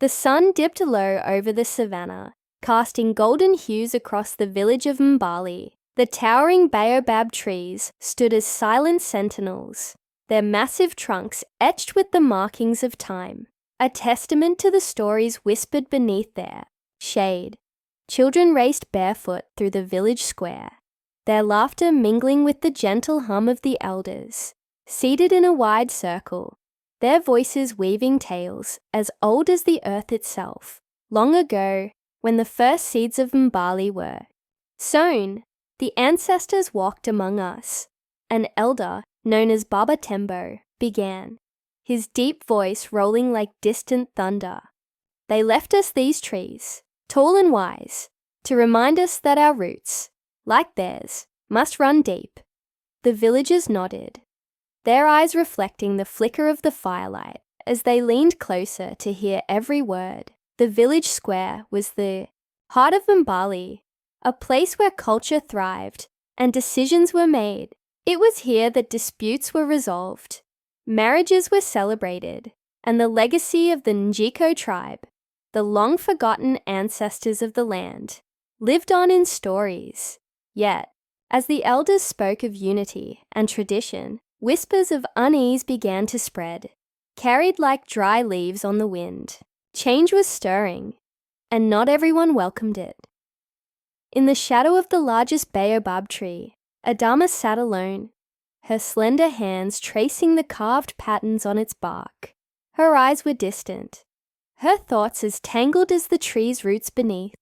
The sun dipped low over the savannah, casting golden hues across the village of Mbali. The towering baobab trees stood as silent sentinels, their massive trunks etched with the markings of time, a testament to the stories whispered beneath their shade. Children raced barefoot through the village square, their laughter mingling with the gentle hum of the elders, seated in a wide circle, their voices weaving tales as old as the earth itself. Long ago, when the first seeds of Mbali were sown, the ancestors walked among us. An elder, known as Baba Tembo, began, his deep voice rolling like distant thunder. They left us these trees, tall and wise, to remind us that our roots, like theirs, must run deep. The villagers nodded, their eyes reflecting the flicker of the firelight as they leaned closer to hear every word. The village square was the heart of Mbali, a place where culture thrived and decisions were made. It was here that disputes were resolved, marriages were celebrated, and the legacy of the Njiko tribe, the long-forgotten ancestors of the land, lived on in stories. Yet, as the elders spoke of unity and tradition, whispers of unease began to spread, carried like dry leaves on the wind. Change was stirring, and not everyone welcomed it. In the shadow of the largest baobab tree, Adama sat alone, her slender hands tracing the carved patterns on its bark. Her eyes were distant, her thoughts as tangled as the tree's roots beneath.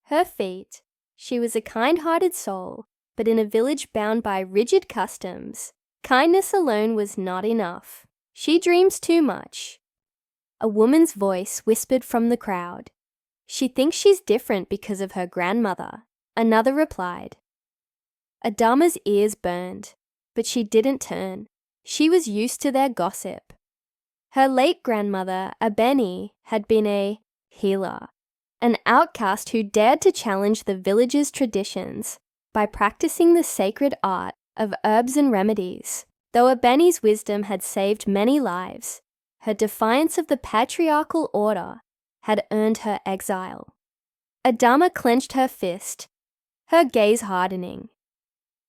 Her feet, she was a kind-hearted soul, but in a village bound by rigid customs, kindness alone was not enough. She dreams too much. A woman's voice whispered from the crowd. She thinks she's different because of her grandmother. Another replied. Adama's ears burned, but she didn't turn. She was used to their gossip. Her late grandmother, Abeni, had been a healer, an outcast who dared to challenge the village's traditions by practicing the sacred art of herbs and remedies. Though Abeni's wisdom had saved many lives, her defiance of the patriarchal order had earned her exile. Adama clenched her fist, her gaze hardening.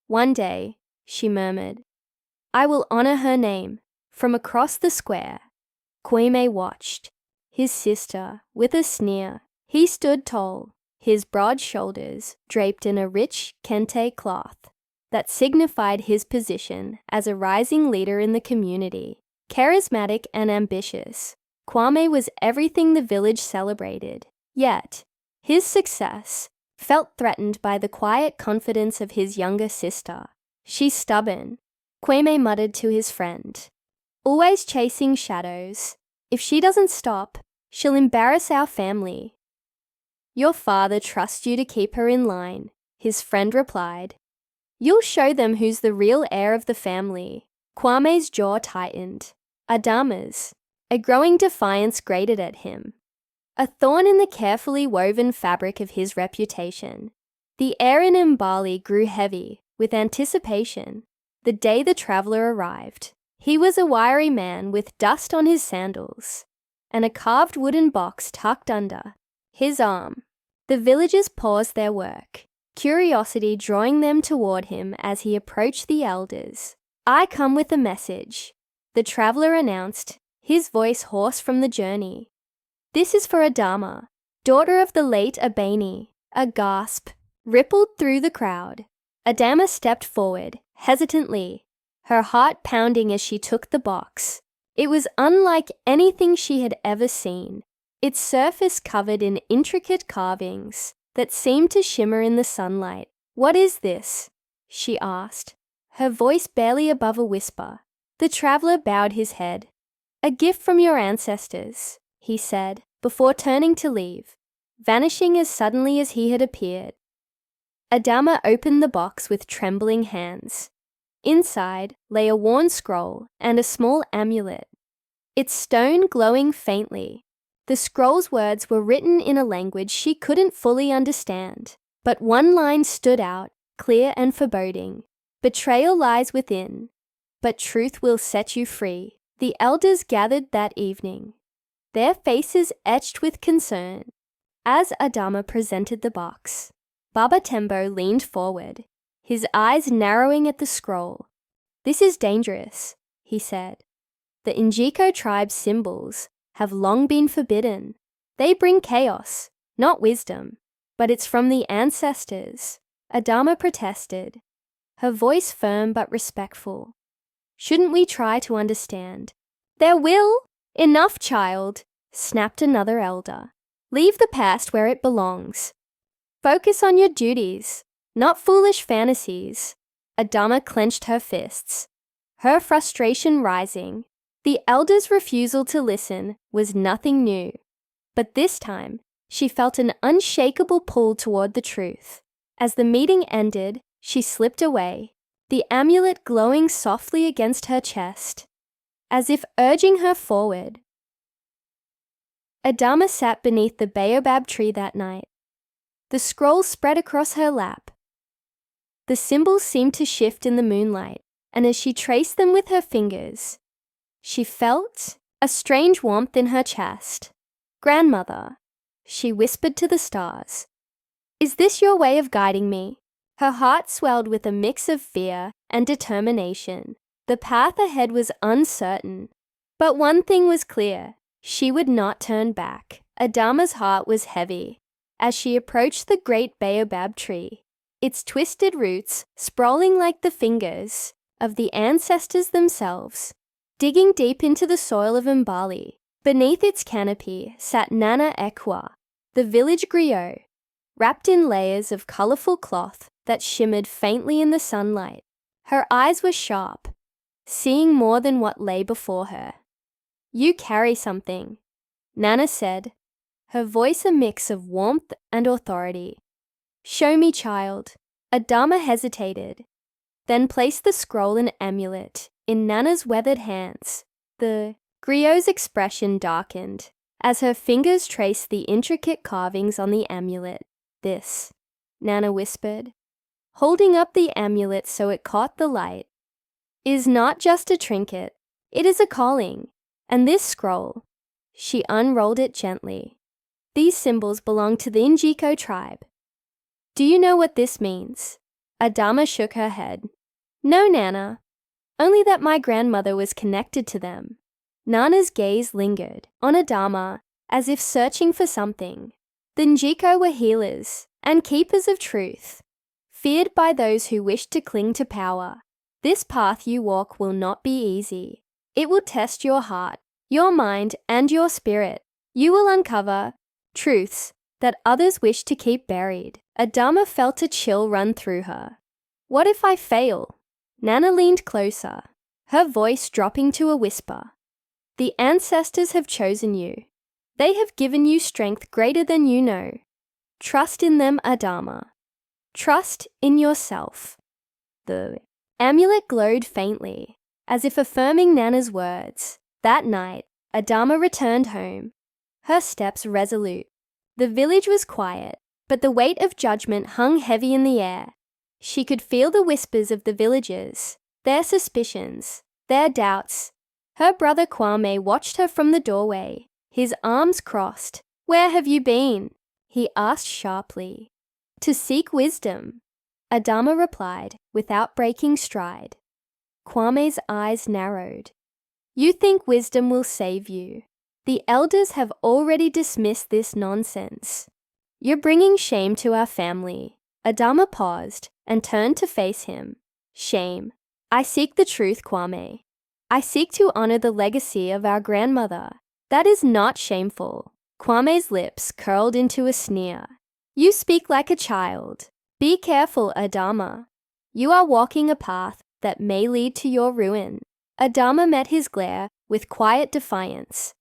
One day, she murmured, I will honor her name. From across the square, Kwame watched, his sister, with a sneer. He stood tall, his broad shoulders draped in a rich kente cloth that signified his position as a rising leader in the community. Charismatic and ambitious, Kwame was everything the village celebrated. Yet, his success felt threatened by the quiet confidence of his younger sister. She's stubborn, Kwame muttered to his friend. Always chasing shadows. If she doesn't stop, she'll embarrass our family. Your father trusts you to keep her in line, his friend replied. You'll show them who's the real heir of the family. Kwame's jaw tightened. Adama's. A growing defiance grated at him, a thorn in the carefully woven fabric of his reputation. The air in Mbali grew heavy with anticipation. The day the traveller arrived, he was a wiry man with dust on his sandals and a carved wooden box tucked under his arm. The villagers paused their work, curiosity drawing them toward him as he approached the elders. I come with a message, the traveller announced, his voice hoarse from the journey. This is for Adama, daughter of the late Abeni. A gasp rippled through the crowd. Adama stepped forward, hesitantly, her heart pounding as she took the box. It was unlike anything she had ever seen, its surface covered in intricate carvings that seemed to shimmer in the sunlight. What is this? She asked, her voice barely above a whisper. The traveller bowed his head. A gift from your ancestors, he said, before turning to leave, vanishing as suddenly as he had appeared. Adama opened the box with trembling hands. Inside lay a worn scroll and a small amulet, its stone glowing faintly. The scroll's words were written in a language she couldn't fully understand, but one line stood out, clear and foreboding. Betrayal lies within, but truth will set you free. The elders gathered that evening, their faces etched with concern. As Adama presented the box, Baba Tembo leaned forward, his eyes narrowing at the scroll. "This is dangerous," he said. "The Njiko tribe's symbols have long been forbidden. They bring chaos, not wisdom. But it's from the ancestors," Adama protested, her voice firm but respectful. "Shouldn't we try to understand?" "There will." "Enough, child," snapped another elder. "Leave the past where it belongs. Focus on your duties, not foolish fantasies." Adama clenched her fists, her frustration rising. The elder's refusal to listen was nothing new. But this time, she felt an unshakable pull toward the truth. As the meeting ended, she slipped away, the amulet glowing softly against her chest, as if urging her forward. Adama sat beneath the baobab tree that night. The scroll spread across her lap. The symbols seemed to shift in the moonlight, and as she traced them with her fingers, she felt a strange warmth in her chest. "Grandmother," she whispered to the stars, "is this your way of guiding me?" Her heart swelled with a mix of fear and determination. The path ahead was uncertain, but one thing was clear: she would not turn back. Adama's heart was heavy as she approached the great baobab tree, its twisted roots sprawling like the fingers of the ancestors themselves. Digging deep into the soil of Mbali, beneath its canopy sat Nana Ekwa, the village griot, wrapped in layers of colorful cloth that shimmered faintly in the sunlight. Her eyes were sharp, seeing more than what lay before her. "You carry something," Nana said, her voice a mix of warmth and authority. "Show me, child." Adama hesitated, then placed the scroll and amulet in Nana's weathered hands. The griot's expression darkened as her fingers traced the intricate carvings on the amulet. "This," Nana whispered, holding up the amulet so it caught the light, "is not just a trinket. It is a calling. And this scroll," she unrolled it gently, "these symbols belong to the Njiko tribe. Do you know what this means?" Adama shook her head. "No, Nana. Only that my grandmother was connected to them." Nana's gaze lingered on Adama as if searching for something. The Njiko were healers and keepers of truth, feared by those who wished to cling to power. This path you walk will not be easy. It will test your heart, your mind, and your spirit. You will uncover truths that others wish to keep buried. Adama felt a chill run through her. "What if I fail?" Nana leaned closer, her voice dropping to a whisper. "The ancestors have chosen you. They have given you strength greater than you know. Trust in them, Adama. Trust in yourself." The amulet glowed faintly, as if affirming Nana's words. That night, Adama returned home, her steps resolute. The village was quiet, but the weight of judgment hung heavy in the air. She could feel the whispers of the villagers, their suspicions, their doubts. Her brother Kwame watched her from the doorway, his arms crossed. "Where have you been?" he asked sharply. "To seek wisdom," Adama replied without breaking stride. Kwame's eyes narrowed. "You think wisdom will save you. The elders have already dismissed this nonsense. You're bringing shame to our family." Adama paused and turned to face him. "Shame. I seek the truth, Kwame. I seek to honor the legacy of our grandmother. That is not shameful." Kwame's lips curled into a sneer. "You speak like a child. Be careful, Adama. You are walking a path that may lead to your ruin." Adama met his glare with quiet defiance.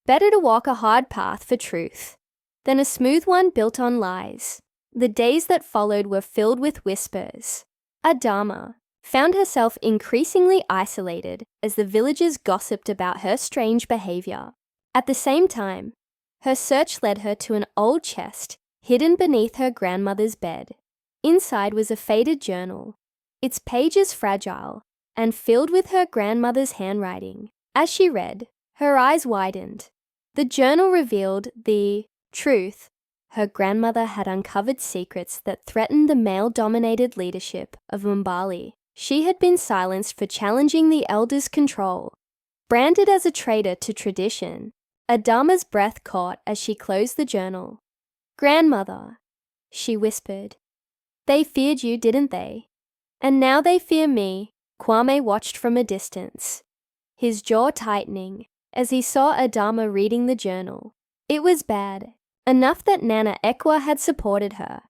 Better to walk a hard path for truth than a smooth one built on lies. The days that followed were filled with whispers. Adama found herself increasingly isolated as the villagers gossiped about her strange behavior. At the same time, her search led her to an old chest hidden beneath her grandmother's bed. Inside was a faded journal, its pages fragile and filled with her grandmother's handwriting. As she read, her eyes widened. The journal revealed the truth. Her grandmother had uncovered secrets that threatened the male-dominated leadership of Mbali. She had been silenced for challenging the elders' control. Branded as a traitor to tradition, Adama's breath caught as she closed the journal. "Grandmother," she whispered. "They feared you, didn't they? And now they fear me." Kwame watched from a distance, his jaw tightening as he saw Adama reading the journal. It was bad, enough that Nana Ekwa had supported her,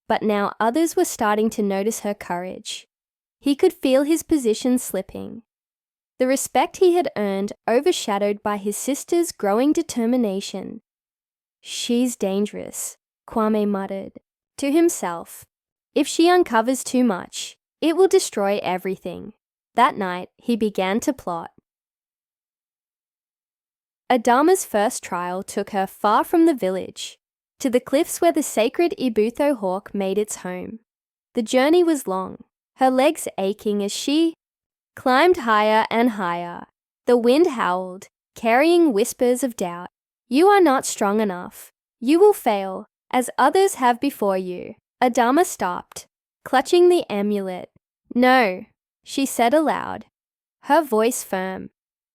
but now others were starting to notice her courage. He could feel his position slipping, the respect he had earned overshadowed by his sister's growing determination. "She's dangerous," Kwame muttered to himself. "If she uncovers too much, it will destroy everything." That night, he began to plot. Adama's first trial took her far from the village, to the cliffs where the sacred Ibutho hawk made its home. The journey was long, her legs aching as she climbed higher and higher. The wind howled, carrying whispers of doubt. "You are not strong enough. You will fail, as others have before you." Adama stopped, clutching the amulet. "No," she said aloud, her voice firm.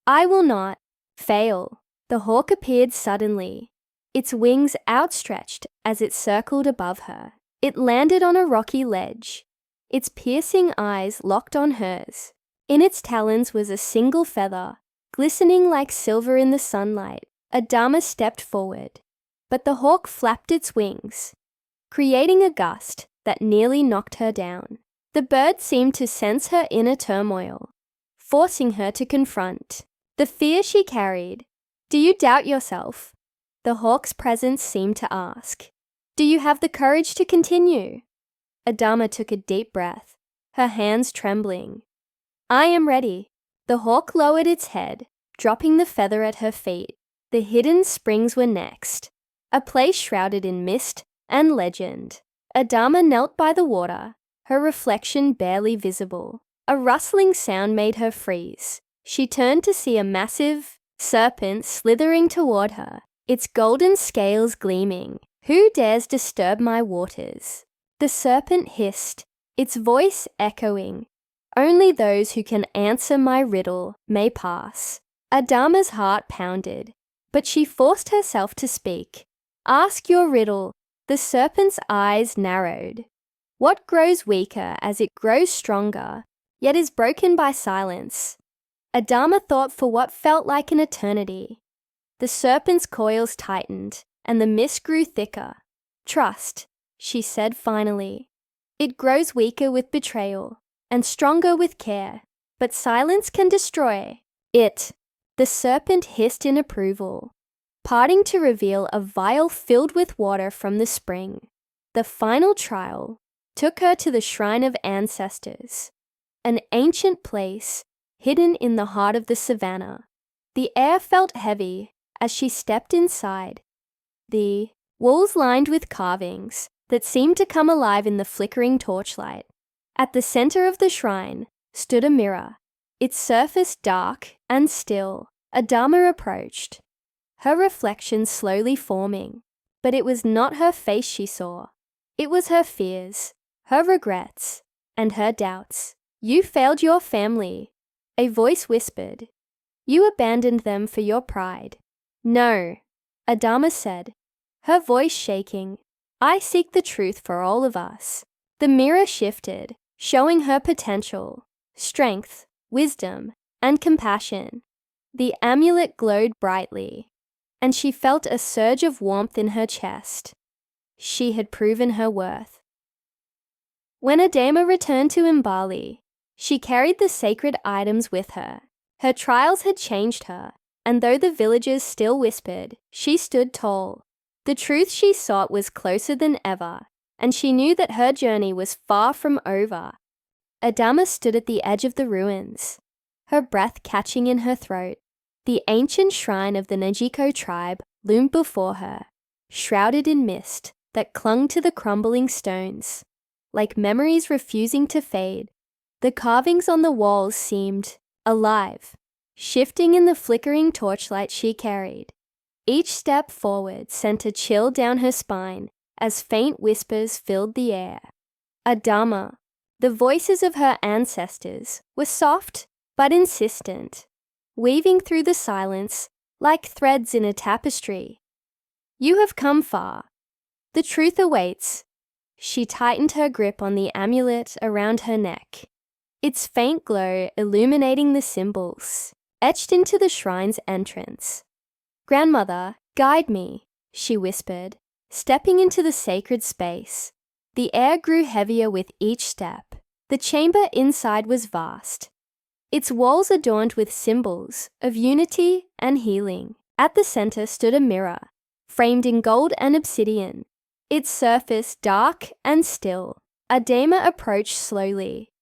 "I will not fail." The hawk appeared suddenly, its wings outstretched as it circled above her. It landed on a rocky ledge, its piercing eyes locked on hers. In its talons was a single feather, glistening like silver in the sunlight. Adama stepped forward, but the hawk flapped its wings, creating a gust that nearly knocked her down. The bird seemed to sense her inner turmoil, forcing her to confront the fear she carried. "Do you doubt yourself?" the hawk's presence seemed to ask. "Do you have the courage to continue?" Adama took a deep breath, her hands trembling. "I am ready." The hawk lowered its head, dropping the feather at her feet. The hidden springs were next, a place shrouded in mist and legend. Adama knelt by the water, her reflection barely visible. A rustling sound made her freeze. She turned to see a massive serpent slithering toward her, its golden scales gleaming. "Who dares disturb my waters?" The serpent hissed, its voice echoing. "Only those who can answer my riddle may pass." Adama's heart pounded, but she forced herself to speak. "Ask your riddle." The serpent's eyes narrowed. "What grows weaker as it grows stronger, yet is broken by silence?" Adama thought for what felt like an eternity. The serpent's coils tightened, and the mist grew thicker. "Trust," she said finally. "It grows weaker with betrayal, and stronger with care, but silence can destroy it." The serpent hissed in approval, parting to reveal a vial filled with water from the spring. The final trial took her to the shrine of ancestors, an ancient place hidden in the heart of the savannah. The air felt heavy as she stepped inside, the walls lined with carvings that seemed to come alive in the flickering torchlight. At the center of the shrine stood a mirror, its surface dark and still. Adama approached, her reflection slowly forming. But it was not her face she saw. It was her fears, her regrets, and her doubts. "You failed your family," a voice whispered. "You abandoned them for your pride." "No," Adama said, her voice shaking. "I seek the truth for all of us." The mirror shifted, showing her potential, strength, wisdom, and compassion. The amulet glowed brightly, and she felt a surge of warmth in her chest. She had proven her worth. When Adama returned to Mbali, she carried the sacred items with her. Her trials had changed her, and though the villagers still whispered, she stood tall. The truth she sought was closer than ever, and she knew that her journey was far from over. Adama stood at the edge of the ruins, her breath catching in her throat. The ancient shrine of the Najiko tribe loomed before her, shrouded in mist that clung to the crumbling stones, like memories refusing to fade. The carvings on the walls seemed alive, shifting in the flickering torchlight she carried. Each step forward sent a chill down her spine as faint whispers filled the air. Adama, the voices of her ancestors, were soft but insistent, weaving through the silence like threads in a tapestry. You have come far. The truth awaits. She tightened her grip on the amulet around her neck, its faint glow illuminating the symbols etched into the shrine's entrance. Grandmother, guide me, she whispered, stepping into the sacred space. The air grew heavier with each step. The chamber inside was vast, its walls adorned with symbols of unity and healing. At the center stood a mirror, framed in gold and obsidian, its surface dark and still. Adama approached slowly,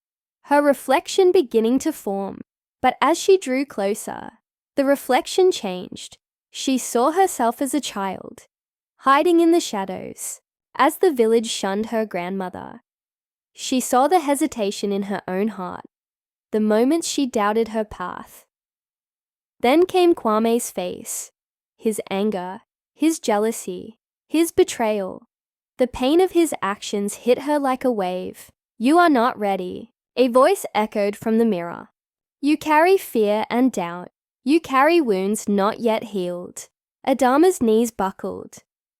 her reflection beginning to form. But as she drew closer, the reflection changed. She saw herself as a child, hiding in the shadows. As the village shunned her grandmother, she saw the hesitation in her own heart, the moments she doubted her path. Then came Kwame's face, his anger, his jealousy, his betrayal. The pain of his actions hit her like a wave. You are not ready, a voice echoed from the mirror. You carry fear and doubt. You carry wounds not yet healed. Adama's knees buckled.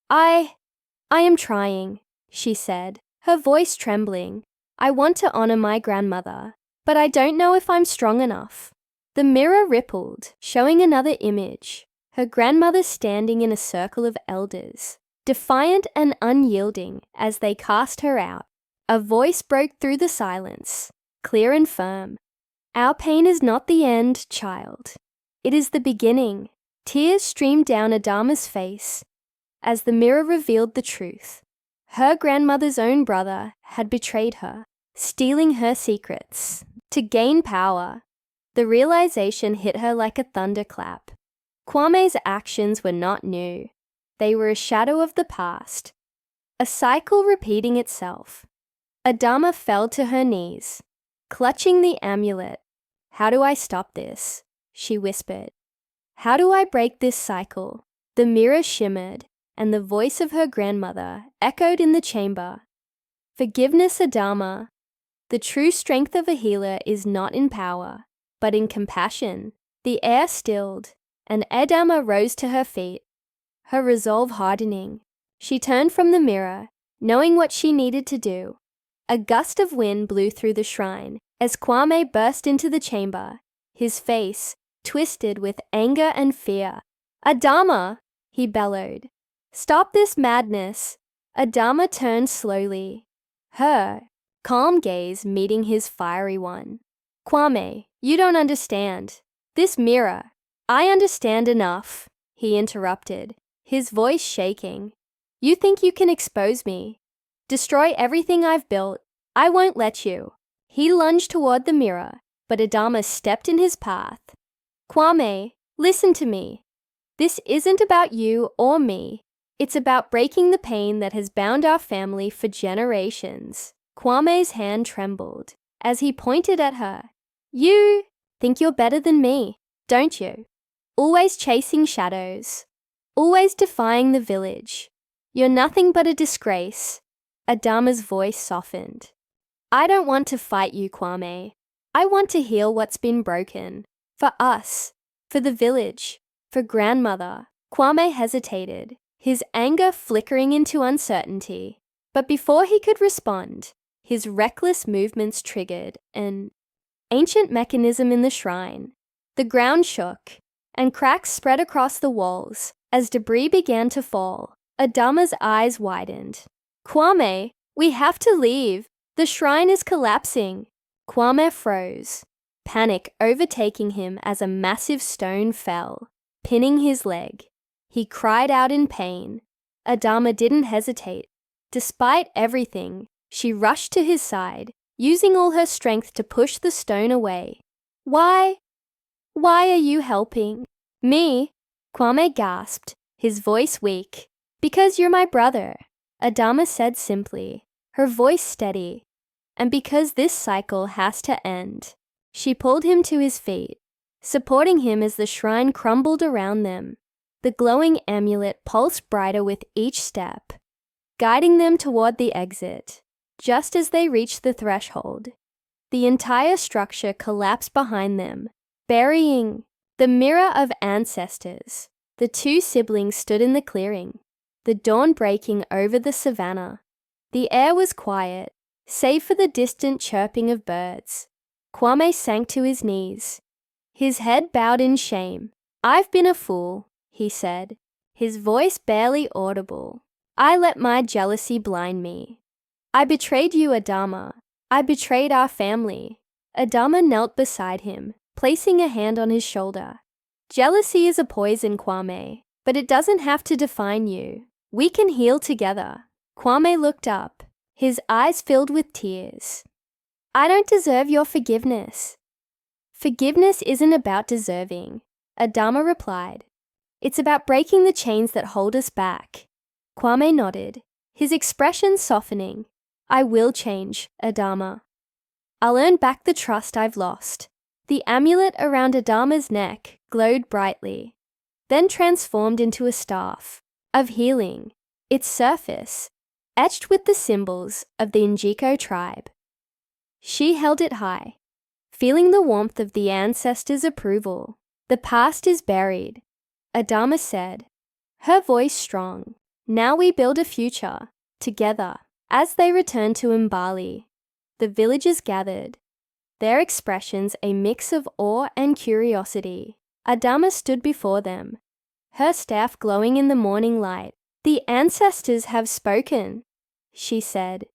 I am trying, she said, her voice trembling. I want to honor my grandmother, but I don't know if I'm strong enough. The mirror rippled, showing another image, her grandmother standing in a circle of elders, defiant and unyielding as they cast her out. A voice broke through the silence, clear and firm. Our pain is not the end, child. It is the beginning. Tears streamed down Adama's face as the mirror revealed the truth. Her grandmother's own brother had betrayed her, stealing her secrets to gain power. The realization hit her like a thunderclap. Kwame's actions were not new. They were a shadow of the past, a cycle repeating itself. Adama fell to her knees, clutching the amulet. How do I stop this? She whispered. How do I break this cycle? The mirror shimmered, and the voice of her grandmother echoed in the chamber. Forgiveness, Adama. The true strength of a healer is not in power, but in compassion. The air stilled, and Adama rose to her feet, her resolve hardening. She turned from the mirror, knowing what she needed to do. A gust of wind blew through the shrine as Kwame burst into the chamber, his face twisted with anger and fear. Adama, he bellowed. Stop this madness. Adama turned slowly, her calm gaze meeting his fiery one. Kwame, you don't understand. This mirror. I understand enough, he interrupted, his voice shaking. You think you can expose me, destroy everything I've built. I won't let you. He lunged toward the mirror, but Adama stepped in his path. Kwame, listen to me. This isn't about you or me. It's about breaking the pain that has bound our family for generations. Kwame's hand trembled as he pointed at her. You think you're better than me, don't you? Always chasing shadows, always defying the village. You're nothing but a disgrace. Adama's voice softened. I don't want to fight you, Kwame. I want to heal what's been broken. For us, for the village, for grandmother. Kwame hesitated, his anger flickering into uncertainty. But before he could respond, his reckless movements triggered an ancient mechanism in the shrine. The ground shook, and cracks spread across the walls as debris began to fall. Adama's eyes widened. Kwame, we have to leave. The shrine is collapsing. Kwame froze, panic overtaking him as a massive stone fell, pinning his leg. He cried out in pain. Adama didn't hesitate. Despite everything, she rushed to his side, using all her strength to push the stone away. Why are you helping me? Kwame gasped, his voice weak. Because you're my brother, Adama said simply, her voice steady. And because this cycle has to end. She pulled him to his feet, supporting him as the shrine crumbled around them. The glowing amulet pulsed brighter with each step, guiding them toward the exit. Just as they reached the threshold, the entire structure collapsed behind them, burying the mirror of ancestors. The two siblings stood in the clearing, the dawn breaking over the savannah. The air was quiet, save for the distant chirping of birds. Kwame sank to his knees, his head bowed in shame. "I've been a fool," he said, his voice barely audible. "I let my jealousy blind me. I betrayed you, Adama. I betrayed our family." Adama knelt beside him, placing a hand on his shoulder. "Jealousy is a poison, Kwame, but it doesn't have to define you. We can heal together." Kwame looked up, his eyes filled with tears. "I don't deserve your forgiveness." "Forgiveness isn't about deserving," Adama replied. "It's about breaking the chains that hold us back." Kwame nodded, his expression softening. "I will change, Adama. I'll earn back the trust I've lost." The amulet around Adama's neck glowed brightly, then transformed into a staff of healing, its surface etched with the symbols of the Njiko tribe. She held it high, feeling the warmth of the ancestors' approval. "The past is buried," Adama said, her voice strong. "Now we build a future, together." As they returned to Mbali, the villagers gathered, their expressions a mix of awe and curiosity. Adama stood before them, her staff glowing in the morning light. "The ancestors have spoken," she said.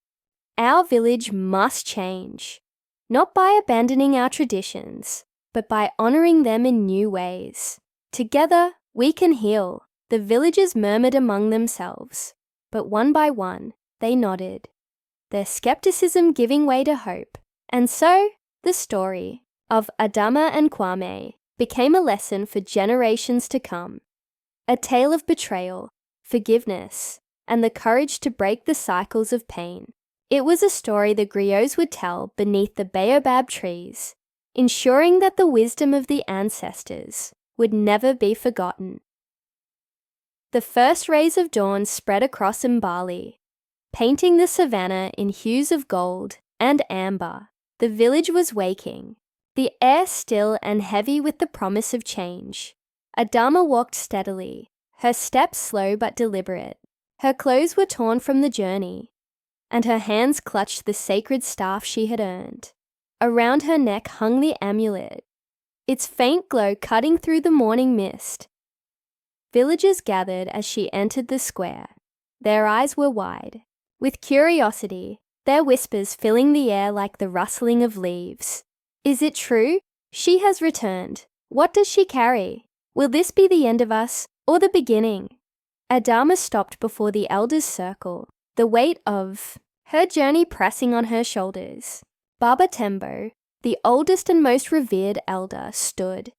"Our village must change, not by abandoning our traditions, but by honoring them in new ways. Together, we can heal." The villagers murmured among themselves, but one by one, they nodded, their skepticism giving way to hope. And so, the story of Adama and Kwame became a lesson for generations to come. A tale of betrayal, forgiveness, and the courage to break the cycles of pain. It was a story the griots would tell beneath the baobab trees, ensuring that the wisdom of the ancestors would never be forgotten. The first rays of dawn spread across Mbali, painting the savannah in hues of gold and amber. The village was waking, the air still and heavy with the promise of change. Adama walked steadily, her steps slow but deliberate. Her clothes were torn from the journey, and her hands clutched the sacred staff she had earned. Around her neck hung the amulet, its faint glow cutting through the morning mist. Villagers gathered as she entered the square. Their eyes were wide, with curiosity, their whispers filling the air like the rustling of leaves. "Is it true? She has returned. What does she carry? Will this be the end of us, or the beginning?" Adama stopped before the elders' circle, the weight of her journey pressing on her shoulders. Baba Tembo, the oldest and most revered elder, stood,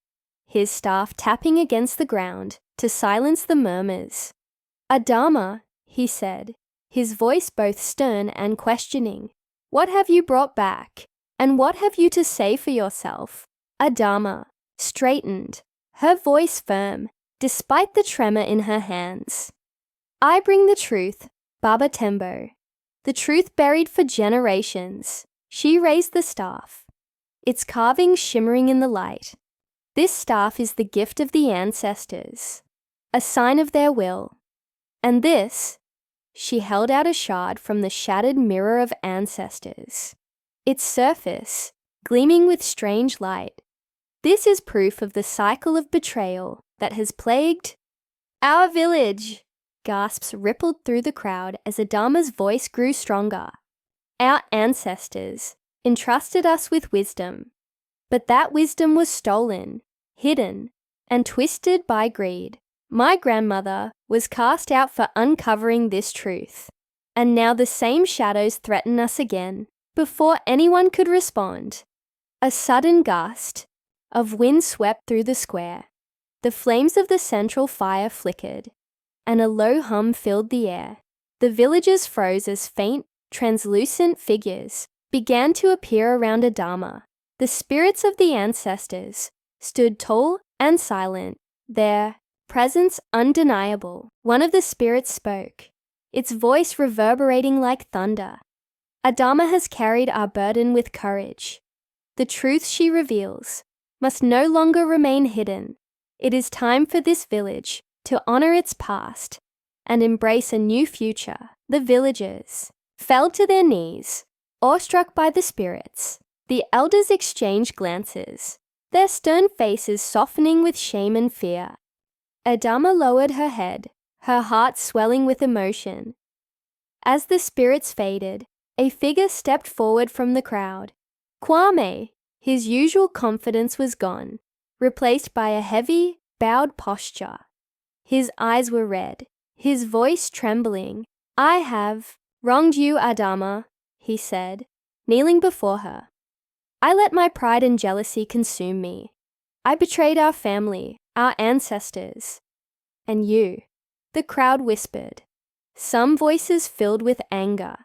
his staff tapping against the ground to silence the murmurs. "Adama," he said, his voice both stern and questioning, "what have you brought back, and what have you to say for yourself?" Adama straightened, her voice firm, despite the tremor in her hands. "I bring the truth, Baba Tembo, the truth buried for generations." She raised the staff, its carvings shimmering in the light. "This staff is the gift of the ancestors, a sign of their will. And this," she held out a shard from the shattered mirror of ancestors, its surface gleaming with strange light. "This is proof of the cycle of betrayal that has plagued our village." Gasps rippled through the crowd as Adama's voice grew stronger. "Our ancestors entrusted us with wisdom, but that wisdom was stolen, hidden, and twisted by greed. My grandmother was cast out for uncovering this truth, and now the same shadows threaten us again." Before anyone could respond, a sudden gust of wind swept through the square. The flames of the central fire flickered, and a low hum filled the air. The villagers froze as faint, translucent figures began to appear around Adama. The spirits of the ancestors stood tall and silent, their presence undeniable. One of the spirits spoke, its voice reverberating like thunder. Adama has carried our burden with courage. The truth she reveals must no longer remain hidden. It is time for this village to honor its past and embrace a new future. The villagers fell to their knees, awestruck by the spirits. The elders exchanged glances, their stern faces softening with shame and fear. Adama lowered her head, her heart swelling with emotion. As the spirits faded, a figure stepped forward from the crowd. Kwame. His usual confidence was gone, replaced by a heavy, bowed posture. His eyes were red, his voice trembling. "I have wronged you, Adama," he said, kneeling before her. "I let my pride and jealousy consume me. I betrayed our family, our ancestors. And you," the crowd whispered, some voices filled with anger.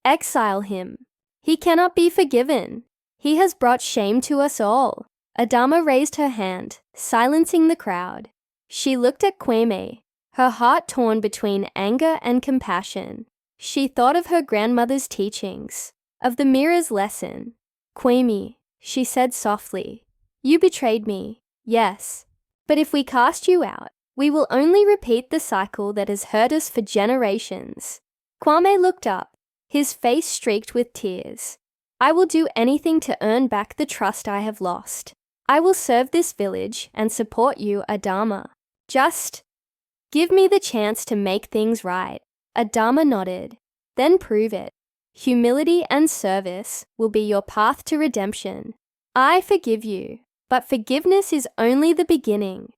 "Exile him. He cannot be forgiven. He has brought shame to us all." Adama raised her hand, silencing the crowd. She looked at Kwame, her heart torn between anger and compassion. She thought of her grandmother's teachings, of the mirror's lesson. "Kwame," she said softly, "you betrayed me, yes. But if we cast you out, we will only repeat the cycle that has hurt us for generations." Kwame looked up, his face streaked with tears. "I will do anything to earn back the trust I have lost. I will serve this village and support you, Adama. Just give me the chance to make things right." Adama nodded. "Then prove it. Humility and service will be your path to redemption. I forgive you, but forgiveness is only the beginning."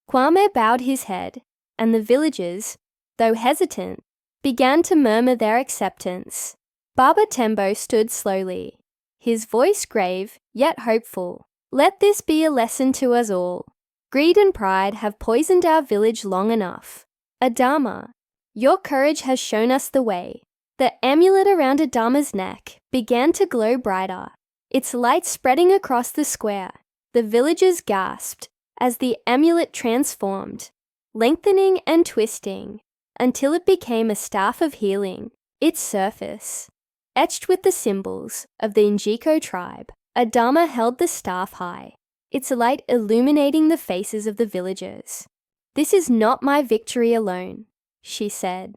Kwame bowed his head, and the villagers, though hesitant, began to murmur their acceptance. Baba Tembo stood slowly, his voice grave yet hopeful. "Let this be a lesson to us all. Greed and pride have poisoned our village long enough. Adama, your courage has shown us the way." The amulet around Adama's neck began to glow brighter, its light spreading across the square. The villagers gasped as the amulet transformed, lengthening and twisting, until it became a staff of healing. Its surface, etched with the symbols of the Njiko tribe, Adama held the staff high, its light illuminating the faces of the villagers. "This is not my victory alone," she said.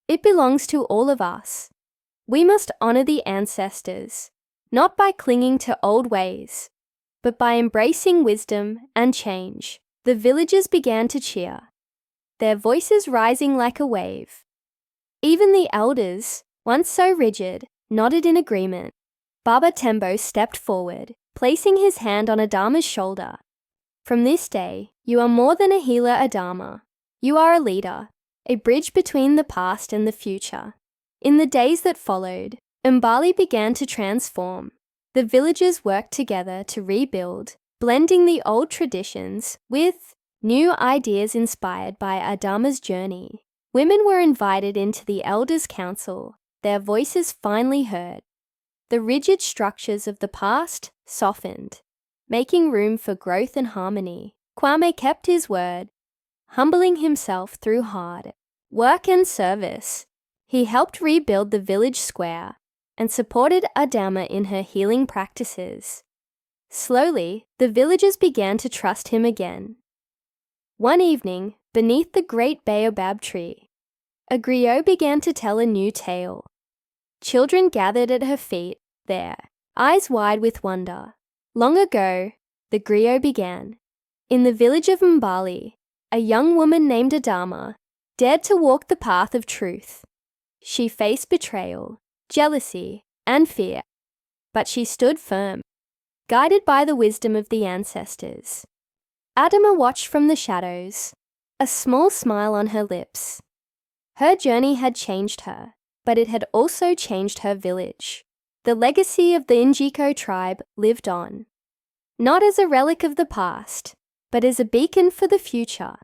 "It belongs to all of us. We must honor the ancestors, not by clinging to old ways, but by embracing wisdom and change." The villagers began to cheer, their voices rising like a wave. Even the elders, once so rigid, nodded in agreement. Baba Tembo stepped forward, placing his hand on Adama's shoulder. "From this day, you are more than a healer, Adama. You are a leader, a bridge between the past and the future." In the days that followed, Mbali began to transform. The villagers worked together to rebuild, blending the old traditions with new ideas inspired by Adama's journey. Women were invited into the Elders' Council, their voices finally heard. The rigid structures of the past softened, making room for growth and harmony. Kwame kept his word, humbling himself through hard work and service. He helped rebuild the village square and supported Adama in her healing practices. Slowly, the villagers began to trust him again. One evening, beneath the great baobab tree, a griot began to tell a new tale. Children gathered at her feet there, eyes wide with wonder. Long ago, the griot began. In the village of Mbali, a young woman named Adama dared to walk the path of truth. She faced betrayal, jealousy, and fear, but she stood firm, guided by the wisdom of the ancestors. Adama watched from the shadows, a small smile on her lips. Her journey had changed her, but it had also changed her village. The legacy of the Njiko tribe lived on, not as a relic of the past, but as a beacon for the future.